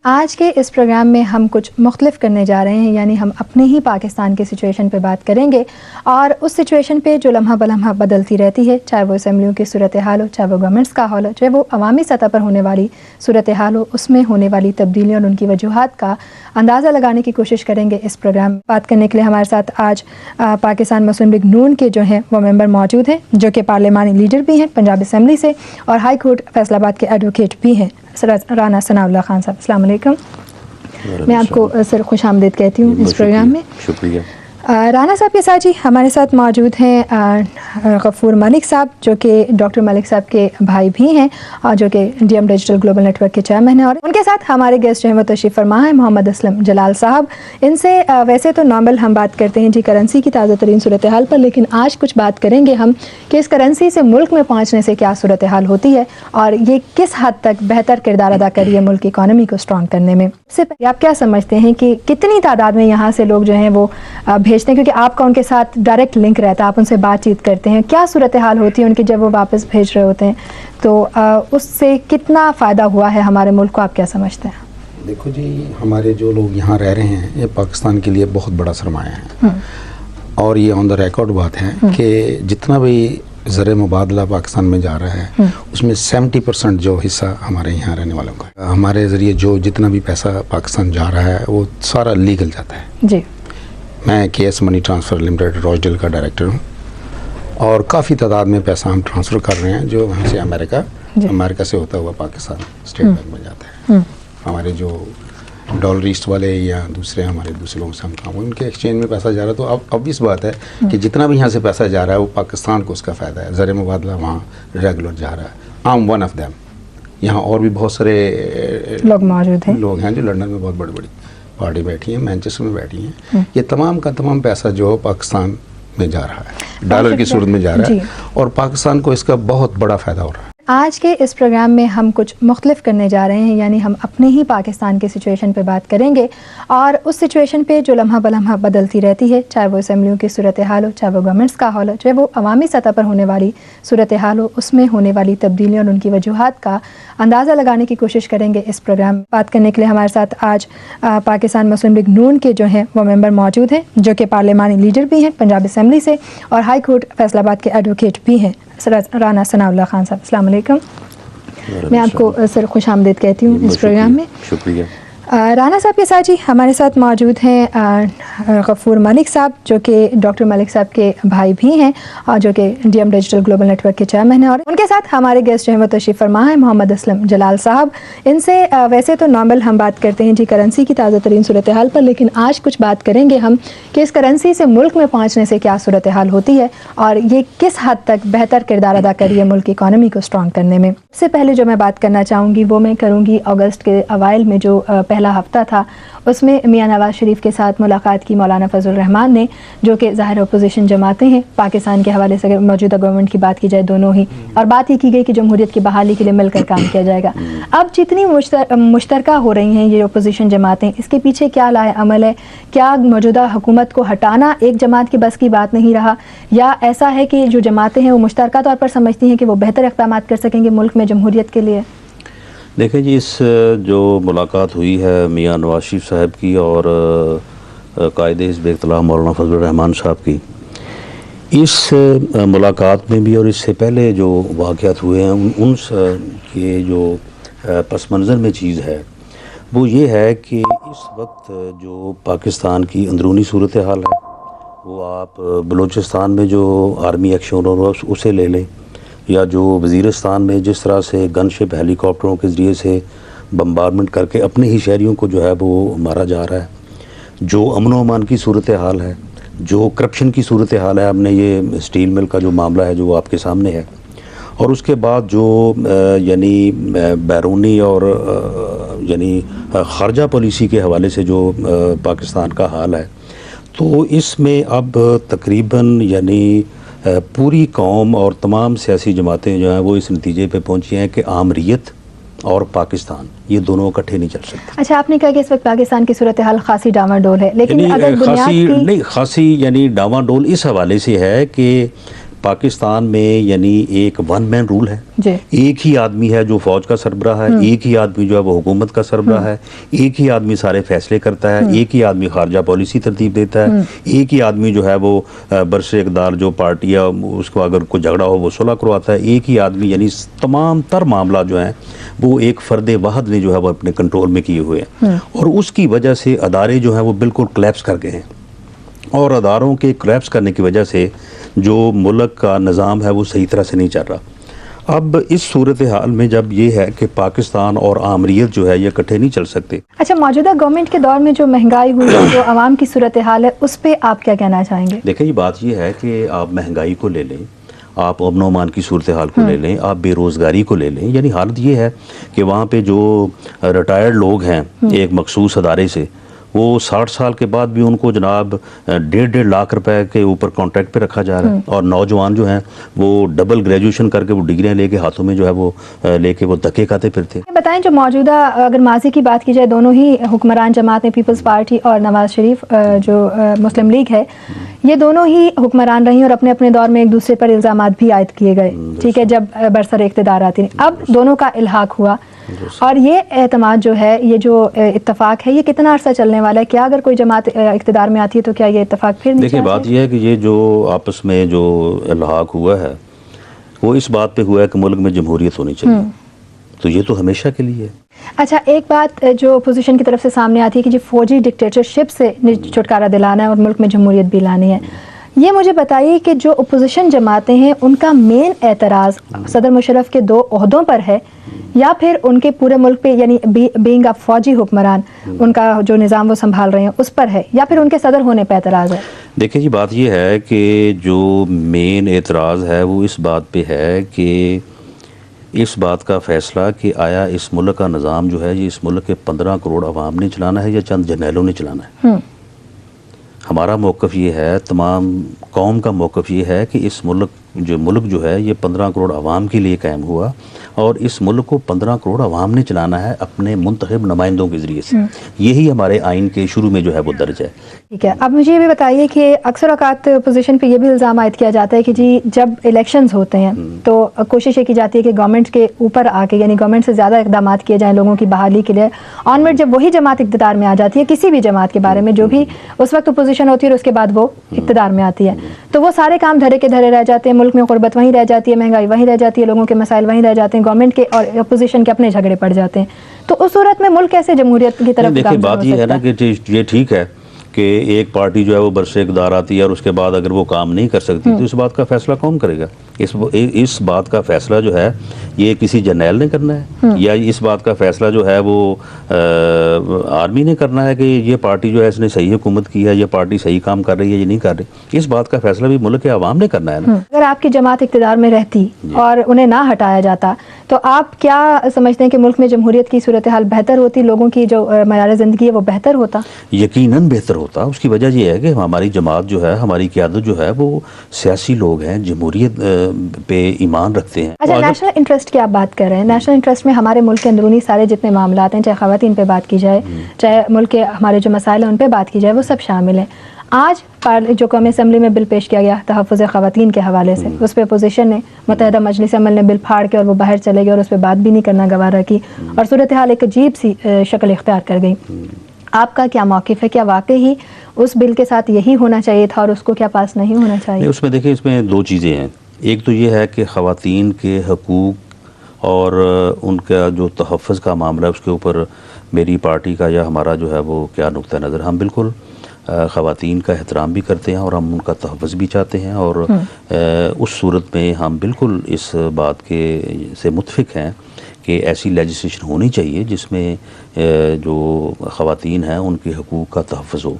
آج کے اس پروگرام میں ہم کچھ مختلف کرنے جا رہے ہیں، یعنی ہم اپنے ہی پاکستان کی سچویشن پہ بات کریں گے اور اس سچویشن پہ جو لمحہ بلمحہ بدلتی رہتی ہے، چاہے وہ اسمبلیوں کی صورتحال ہو، چاہے وہ گورنمنٹس کا حال ہو، چاہے وہ عوامی سطح پر ہونے والی صورتحال ہو، اس میں ہونے والی تبدیلیاں اور ان کی وجوہات کا اندازہ لگانے کی کوشش کریں گے۔ اس پروگرام میں بات کرنے کے لیے ہمارے ساتھ آج پاکستان مسلم لیگ نون کے جو ہیں وہ ممبر موجود ہیں، جو کہ پارلیمانی لیڈر بھی ہیں پنجاب اسمبلی سے اور ہائی کورٹ فیصل آباد کے ایڈوکیٹ بھی ہیں، رانا ثناء اللہ خان صاحب۔ السلام علیکم۔ میں آپ کو سر خوش آمدید کہتی ہوں اس پروگرام میں۔ شکریہ۔ رانا صاحب کے ساتھ جی ہمارے ساتھ موجود ہیں غفور ملک صاحب، جو کہ ڈاکٹر ملک صاحب کے بھائی بھی ہیں اور جو کہ D M digital global network کے چیئرمین ہیں، اور ان کے ساتھ ہمارے گیسٹ جو ہیں وہ تشریف فرما ہیں محمد اسلم جلال صاحب۔ ان سے ویسے تو نارمل ہم بات کرتے ہیں جی کرنسی کی تازہ ترین صورتحال پر، لیکن آج کچھ بات کریں گے ہم کہ اس کرنسی سے ملک میں پہنچنے سے کیا صورتحال ہوتی ہے اور یہ کس حد تک بہتر کردار ادا کر رہی ہے ملک کی اکانومی کو اسٹرانگ کرنے میں۔ اس سے پہلے آپ کیا سمجھتے ہیں کہ کتنی تعداد میں یہاں سے لوگ جو ہیں وہ بھیجتے ہیں، کیونکہ آپ کا ان کے ساتھ ڈائریکٹ لنک رہتا ہے، آپ ان سے بات چیت کرتے ہیں، کیا صورتحال ہوتی ہے ان کی جب وہ واپس بھیج رہے ہوتے ہیں، تو اس سے کتنا فائدہ ہوا ہے ہمارے ملک کو، آپ کیا سمجھتے ہیں؟ دیکھو جی، ہمارے جو لوگ یہاں رہ رہے ہیں یہ پاکستان کے لیے بہت بڑا سرمایہ ہے، اور یہ آن دا ریکارڈ بات ہے کہ جتنا بھی زر مبادلہ پاکستان میں جا رہا ہے اس میں 70% جو حصہ ہمارے یہاں رہنے والوں کا ہے۔ ہمارے ذریعے جو جتنا بھی پیسہ پاکستان جا رہا ہے وہ سارا لیگل جاتا ہے۔ جی، میں کے ایس منی ٹرانسفر لمیٹڈ روزڈیل کا ڈائریکٹر ہوں، اور کافی تعداد میں پیسہ ہم ٹرانسفر کر رہے ہیں جو وہاں سے امریکہ سے ہوتا ہوا پاکستان اسٹیٹ بینک میں جاتا ہے۔ ہمارے جو ڈالر ایسٹ والے یا دوسرے ہمارے دوسرے لوگوں سے ہم کام ان کے ایکسچینج میں پیسہ جا رہا ہے، تو اب obvious بات ہے کہ جتنا بھی یہاں سے پیسہ جا رہا ہے وہ پاکستان کو اس کا فائدہ ہے۔ زر مبادلہ وہاں ریگولر جا رہا ہے۔ I'm one of them۔ یہاں اور بھی بہت سارے لوگ موجود ہیں، لوگ ہیں جو لندن میں بہت بڑی بڑی پارٹی بیٹھی ہیں، مینچسٹر میں بیٹھی ہیں۔ یہ تمام کا تمام پیسہ جو پاکستان میں جا رہا ہے، ڈالر کی صورت میں جا رہا ہے، اور پاکستان کو اس کا بہت بڑا فائدہ ہو رہا ہے۔ آج کے اس پروگرام میں ہم کچھ مختلف کرنے جا رہے ہیں، یعنی ہم اپنے ہی پاکستان کی سچویشن پہ بات کریں گے اور اس سچویشن پہ جو لمحہ بلمحہ بدلتی رہتی ہے، چاہے وہ اسمبلیوں کی صورتحال ہو، چاہے وہ گورنمنٹس کا حال ہو، چاہے وہ عوامی سطح پر ہونے والی صورتحال ہو، اس میں ہونے والی تبدیلیاں اور ان کی وجوہات کا اندازہ لگانے کی کوشش کریں گے۔ اس پروگرام میں بات کرنے کے لیے ہمارے ساتھ آج پاکستان مسلم لیگ نون کے جو ہیں وہ ممبر موجود ہیں، جو کہ پارلیمانی لیڈر بھی ہیں پنجاب اسمبلی سے اور ہائی کورٹ فیصل آباد کے ایڈوکیٹ بھی ہیں، رانا ثناء اللہ خان صاحب۔ السلام علیکم۔ میں آپ کو سر خوش آمدید کہتی ہوں اس پروگرام میں۔ شکریہ۔ رانا صاحب کے ساتھ جی ہمارے ساتھ موجود ہیں غفور ملک صاحب، جو کہ ڈاکٹر ملک صاحب کے بھائی بھی ہیں اور جو کہ D M digital global network کے چیئرمین ہیں، اور ان کے ساتھ ہمارے گیسٹ جو ہیں وہ تشریف فرما ہیں محمد اسلم جلال صاحب۔ ان سے ویسے تو نارمل ہم بات کرتے ہیں جی کرنسی کی تازہ ترین صورتحال پر، لیکن آج کچھ بات کریں گے ہم کہ اس کرنسی سے ملک میں پہنچنے سے کیا صورتحال ہوتی ہے اور یہ کس حد تک بہتر کردار ادا کر رہی ہے ملک کی اکانومی کو اسٹرانگ کرنے میں۔ اس سے پہلے جو میں بات کرنا چاہوں گی وہ میں کروں گی اگست کے اوائل میں جو پہلا ہفتہ تھا، اس میں میاں نواز شریف کے ساتھ ملاقات کی مولانا فضل الرحمان نے، جو کہ ظاہر اپوزیشن جماعتیں ہیں پاکستان کے حوالے سے، اگر موجودہ گورنمنٹ کی بات کی جائے دونوں ہی، اور بات یہ کی گئی کہ جمہوریت کی بحالی کے لیے مل کر کام کیا جائے گا۔ اب جتنی مشترکہ ہو رہی ہیں یہ اپوزیشن جماعتیں، اس کے پیچھے کیا لائے عمل ہے؟ کیا موجودہ حکومت کو ہٹانا ایک جماعت کی بس کی بات نہیں رہا، یا ایسا ہے کہ جو جماعتیں ہیں وہ مشترکہ طور پر سمجھتی ہیں کہ وہ بہتر اقدامات کر سکیں گے ملک میں جمہوریت کے لیے؟ دیکھیں جی، اس جو ملاقات ہوئی ہے میاں نواز شریف صاحب کی اور قائد حزب اختلاف مولانا فضل الرحمان صاحب کی، اس ملاقات میں بھی اور اس سے پہلے جو واقعات ہوئے ہیں ان کے جو پس منظر میں چیز ہے وہ یہ ہے کہ اس وقت جو پاکستان کی اندرونی صورتحال ہے، وہ آپ بلوچستان میں جو آرمی ایکشن ہو رہا ہے اسے لے لیں، یا جو وزیرستان میں جس طرح سے گن شپ ہیلی کاپٹروں کے ذریعے سے بمبارمنٹ کر کے اپنے ہی شہریوں کو جو ہے وہ مارا جا رہا ہے، جو امن و امان کی صورتحال ہے، جو کرپشن کی صورتحال ہے، ہم نے یہ اسٹیل مل کا جو معاملہ ہے جو آپ کے سامنے ہے، اور اس کے بعد جو یعنی بیرونی اور یعنی خارجہ پالیسی کے حوالے سے جو پاکستان کا حال ہے، تو اس میں اب تقریباً یعنی پوری قوم اور تمام سیاسی جماعتیں جو ہیں وہ اس نتیجے پہ پہنچی ہیں کہ آمریت اور پاکستان یہ دونوں اکٹھے نہیں چل سکتے۔ اچھا، آپ نے کہا کہ اس وقت پاکستان کی صورتحال خاصی ڈاواڈول ہے، لیکن اگر خاصی یعنی ڈاواڈول اس حوالے سے ہے کہ پاکستان میں یعنی ایک ون مین رول ہے، جی ایک ہی آدمی ہے جو فوج کا سربراہ ہے، ایک ہی آدمی جو ہے وہ حکومت کا سربراہ ہے، ایک ہی آدمی سارے فیصلے کرتا ہے، ایک ہی آدمی خارجہ پالیسی ترتیب دیتا ہے، ایک ہی آدمی جو ہے وہ برس اقدار جو پارٹی ہے اس کو اگر کوئی جھگڑا ہو وہ صلح کرواتا ہے، ایک ہی آدمی، یعنی تمام تر معاملات جو ہیں وہ ایک فرد واحد نے جو ہے وہ اپنے کنٹرول میں کیے ہوئے ہیں، اور اس کی وجہ سے ادارے جو ہیں وہ بالکل کلیپس کر گئے ہیں، اور اداروں کے کلیپس کرنے کی وجہ سے جو ملک کا نظام ہے وہ صحیح طرح سے نہیں چل رہا۔ اب اس صورتحال میں جب یہ ہے کہ پاکستان اور آمریت جو ہے یہ اکٹھے نہیں چل سکتے۔ اچھا، موجودہ گورنمنٹ کے دور میں جو مہنگائی ہوئی ہے، جو عوام کی صورتحال ہے، اس پہ آپ کیا کہنا چاہیں گے؟ دیکھیں، یہ بات یہ ہے کہ آپ مہنگائی کو لے لیں، آپ امن و امان کی صورتحال کو لے لیں، آپ بے روزگاری کو لے لیں، یعنی حالت یہ ہے کہ وہاں پہ جو ریٹائرڈ لوگ ہیں ایک مخصوص ادارے سے، وہ 60 سال کے بعد بھی ان کو جناب 1.5 لاکھ روپے کے اوپر کانٹریکٹ پہ رکھا جا رہا ہے، اور نوجوان جو ہیں وہ ڈبل گریجویشن کر کے وہ ڈگریاں لے کے ہاتھوں میں جو ہے وہ لے کے وہ دھکے کھاتے پھرتے۔ بتائیں، جو موجودہ اگر ماضی کی بات کی جائے، دونوں ہی حکمران جماعتیں، پیپلز پارٹی اور نواز شریف جو مسلم لیگ ہے، یہ دونوں ہی حکمران رہی اور اپنے اپنے دور میں ایک دوسرے پر الزامات بھی عائد کیے گئے، ٹھیک ہے، جب برسر اقتدار آتی رہی۔ اب دونوں کا الحاق ہوا، اور یہ اعتماد جو ہے، یہ جو اتفاق ہے، یہ کتنا عرصہ چلنے والا ہے؟ کیا اگر کوئی جماعت اقتدار میں آتی ہے تو کیا یہ اتفاق پھر نہیں؟ دیکھیں، بات یہ ہے کہ یہ جو آپس میں جو الحاق ہوا ہے وہ اس بات پہ ہوا ہے کہ ملک میں جمہوریت ہونی چاہیے، تو یہ تو ہمیشہ کے لیے ہے۔ اچھا، ایک بات جو اپوزیشن کی طرف سے سامنے آتی ہے کہ جی فوجی ڈکٹیٹرشپ سے چھٹکارا دلانا ہے اور ملک میں جمہوریت بھی لانی ہے، یہ مجھے بتائیے کہ جو اپوزیشن جماعتیں ہیں ان کا مین اعتراض صدر مشرف کے 2 عہدوں پر ہے، یا پھر ان کے پورے ملک پہ، یعنی بینگ اے فوجی حکمران، ان کا جو نظام وہ سنبھال رہے ہیں اس پر ہے، یا پھر ان کے صدر ہونے پہ اعتراض ہے؟ دیکھیں جی، بات یہ ہے کہ جو مین اعتراض ہے وہ اس بات پہ ہے کہ اس بات کا فیصلہ کہ آیا اس ملک کا نظام جو ہے یہ اس ملک کے 15 کروڑ عوام نے چلانا ہے یا چند جرنیلوں نے چلانا ہے۔ ہمارا موقف یہ ہے، تمام قوم کا موقف یہ ہے کہ اس ملک جو ہے یہ 15 کروڑ عوام کے لیے قائم ہوا، اور اس ملک کو 15 کروڑ عوام نے چلانا ہے اپنے منتخب نمائندوں کے ذریعے سے، یہی ہمارے آئین کے شروع میں جو ہے وہ درج ہے۔ ٹھیک ہے، اب مجھے یہ بھی بتائیے کہ اکثر اوقات اپوزیشن پہ یہ بھی الزام عائد کیا جاتا ہے کہ جی جب الیکشنز ہوتے ہیں تو کوشش یہ کی جاتی ہے کہ گورنمنٹ کے اوپر آ کے، یعنی گورنمنٹ سے زیادہ اقدامات کیے جائیں لوگوں کی بحالی کے لیے، آنورڈ جب وہی جماعت اقتدار میں آ جاتی ہے، کسی بھی جماعت کے بارے میں جو بھی اس وقت اپوزیشن ہوتی ہے اور اس کے بعد وہ اقتدار میں آتی ہے، تو وہ سارے کام دھرے کے دھرے رہ جاتے ہیں، ملک میں غربت وہیں رہ جاتی ہے، مہنگائی وہیں رہ جاتی ہے، لوگوں کے مسائل وہیں رہ جاتے ہیں، گورنمنٹ کے اور اپوزیشن کے اپنے جھگڑے پڑ جاتے ہیں، تو اس صورت میں ملک کیسے جمہوریت کی طرف؟ دیکھیں، بات یہ ہے نا کہ یہ ٹھیک ہے کہ ایک پارٹی جو ہے وہ برسر اقتدار آتی ہے اور اس کے بعد اگر وہ کام نہیں کر سکتی تو اس بات کا فیصلہ کون کرے گا؟ اس بات کا فیصلہ جو ہے یہ کسی جرنیل نے کرنا ہے، یا اس بات کا فیصلہ جو ہے وہ آرمی نے کرنا ہے کہ یہ پارٹی جو ہے اس نے صحیح حکومت کی ہے، یہ پارٹی صحیح کام کر رہی ہے یہ نہیں کر رہی؟ اس بات کا فیصلہ بھی ملک کے عوام نے کرنا ہے نا۔ اگر آپ کی جماعت اقتدار میں رہتی اور انہیں نہ ہٹایا جاتا تو آپ کیا سمجھتے ہیں کہ ملک میں جمہوریت کی صورتحال بہتر ہوتی، لوگوں کی جو معیار زندگی ہے وہ بہتر ہوتا؟ یقیناً بہتر ہوتا۔ اس کی وجہ یہ ہے کہ ہماری جماعت جو ہے، ہماری قیادت جو ہے وہ سیاسی لوگ ہیں، جمہوریت پہ ایمان رکھتے ہیں۔ اچھا، نیشنل انٹرسٹ کی آپ بات کر رہے ہیں، نیشنل انٹرسٹ میں ہمارے ملک کے اندرونی سارے جتنے معاملات ہیں، چاہے خواتین پہ بات کی جائے، چاہے ملک کے ہمارے جو مسائل ہیں ان پہ بات کی جائے، وہ سب شامل ہیں۔ آج جو قومی اسمبلی میں بل پیش کیا گیا تحفظ خواتین کے حوالے سے، اس پہ اپوزیشن نے، متحدہ مجلس عمل نے بل پھاڑ کے اور وہ باہر چلے گئے اور اس پہ بات بھی نہیں کرنا گوارا کی، اور صورتحال ایک عجیب سی شکل اختیار کر گئی۔ آپ کا کیا موقف ہے؟ کیا واقعی اس بل کے ساتھ یہی ہونا چاہیے تھا اور اس کو کیا پاس نہیں ہونا چاہیے؟ اس میں دیکھیں، اس میں 2 چیزیں ہیں۔ ایک تو یہ ہے کہ خواتین کے حقوق اور ان کا جو تحفظ کا معاملہ ہے اس کے اوپر میری پارٹی کا یا ہمارا جو ہے وہ کیا نقطہ نظر، ہم بالکل خواتین کا احترام بھی کرتے ہیں اور ہم ان کا تحفظ بھی چاہتے ہیں، اور اس صورت میں ہم بالکل اس بات کے سے متفق ہیں کہ ایسی لیجسلیشن ہونی چاہیے جس میں جو خواتین ہیں ان کے حقوق کا تحفظ ہو۔